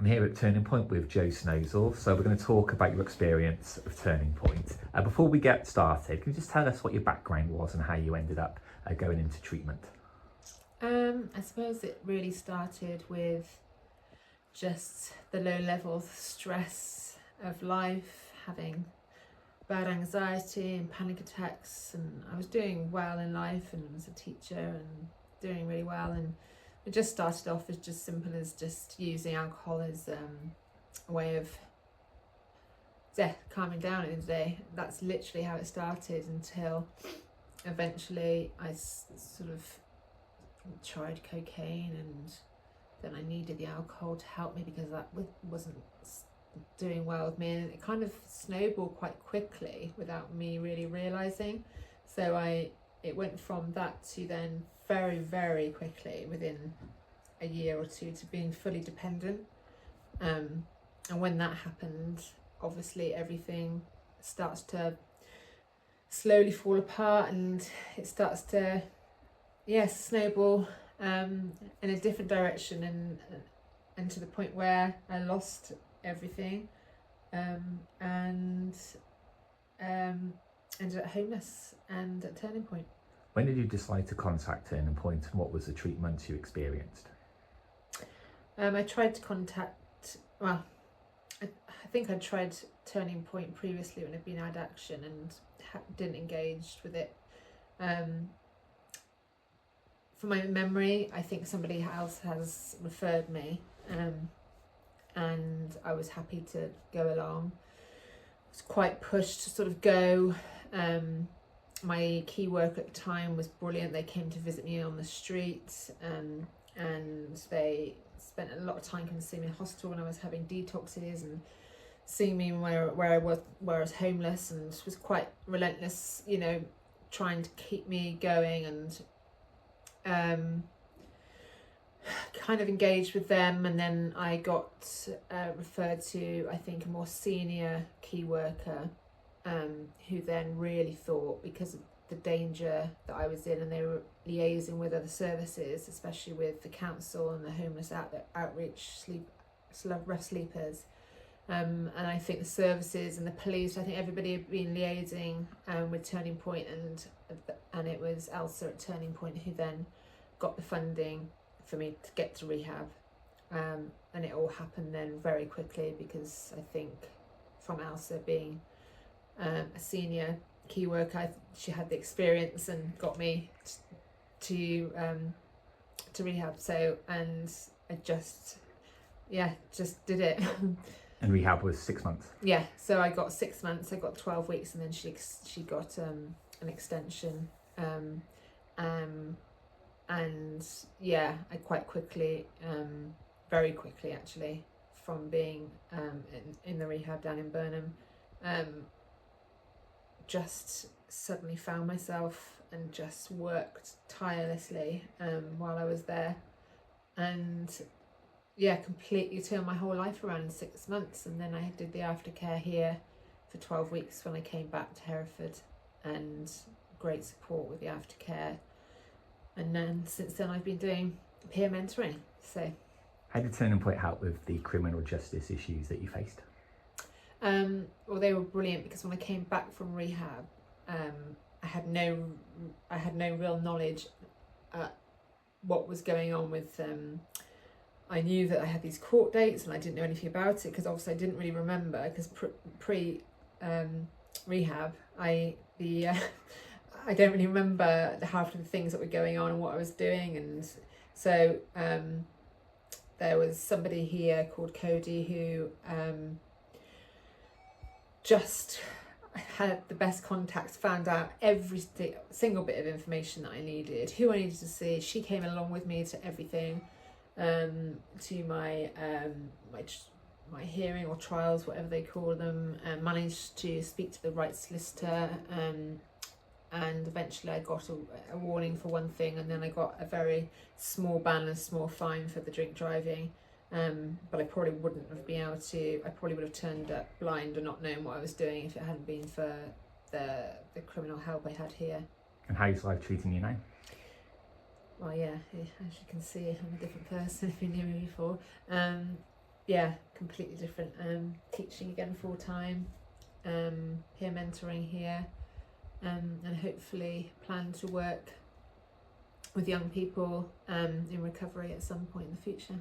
I'm here at Turning Point with Joe Snowzell, so we're going to talk about your experience of Turning Point. Before we get started, can you just tell us what your background was and how you ended up going into treatment? I suppose it really started with just the low level of stress of life, having bad anxiety and panic attacks, and I was doing well in life and was a teacher and doing really well, and it just started off as just simple as just using alcohol as a way of calming down at the end of the day. That's literally how it started, until eventually I sort of tried cocaine, and then I needed the alcohol to help me because that wasn't doing well with me, and it kind of snowballed quite quickly without me really realizing. So it went from that to then very, very quickly, within a year or two, to being fully dependent. And when that happened, obviously everything starts to slowly fall apart, and it starts to snowball in a different direction, and to the point where I lost everything, and ended up homeless and at Turning Point. When did you decide to contact Turning Point, and what was the treatment you experienced? I tried to contact, I think I tried Turning Point previously when I'd been out action and didn't engage with it. From my memory, I think somebody else has referred me, and I was happy to go along. I was quite pushed to sort of go. My key worker at the time was brilliant. They came to visit me on the street, and they spent a lot of time coming to see me in hospital when I was having detoxes, and seeing me where I was homeless, and was quite relentless, trying to keep me going, and kind of engaged with them. And then I got referred to, I think, a more senior key worker, who then really thought, because of the danger that I was in, and they were liaising with other services, especially with the council and the homeless outreach, rough sleepers, and I think the services and the police, I think everybody had been liaising with Turning Point, and it was Elsa at Turning Point who then got the funding for me to get to rehab, and it all happened then very quickly, because I think from Elsa being a senior key worker, she had the experience and got me to rehab. So, and I just did it. And rehab was 6 months? Yeah, so I got 6 months, I got 12 weeks, and then she got an extension, and I quite quickly, very quickly actually, from being in the rehab down in Burnham, just suddenly found myself and just worked tirelessly while I was there, and completely turned my whole life around in 6 months. And then I did the aftercare here for 12 weeks when I came back to Hereford, and great support with the aftercare. And then since then I've been doing peer mentoring. So how did Turning Point help with the criminal justice issues that you faced? Well, they were brilliant, because when I came back from rehab, I had no real knowledge what was going on with I knew that I had these court dates, and I didn't know anything about it, because obviously I didn't really remember, because pre rehab I don't really remember half of the things that were going on and what I was doing. And so there was somebody here called Cody who just had the best contacts, found out every single bit of information that I needed, who I needed to see. She came along with me to everything, to my hearing or trials, whatever they call them, and managed to speak to the right solicitor, and eventually I got a warning for one thing, and then I got a very small ban and a small fine for the drink driving. But I probably wouldn't have been able to, I probably would have turned up blind or not known what I was doing if it hadn't been for the criminal help I had here. And how's life treating you now? Well, yeah, as you can see, I'm a different person if you knew me before. yeah, completely different. Teaching again full time, peer mentoring here, and hopefully plan to work with young people in recovery at some point in the future.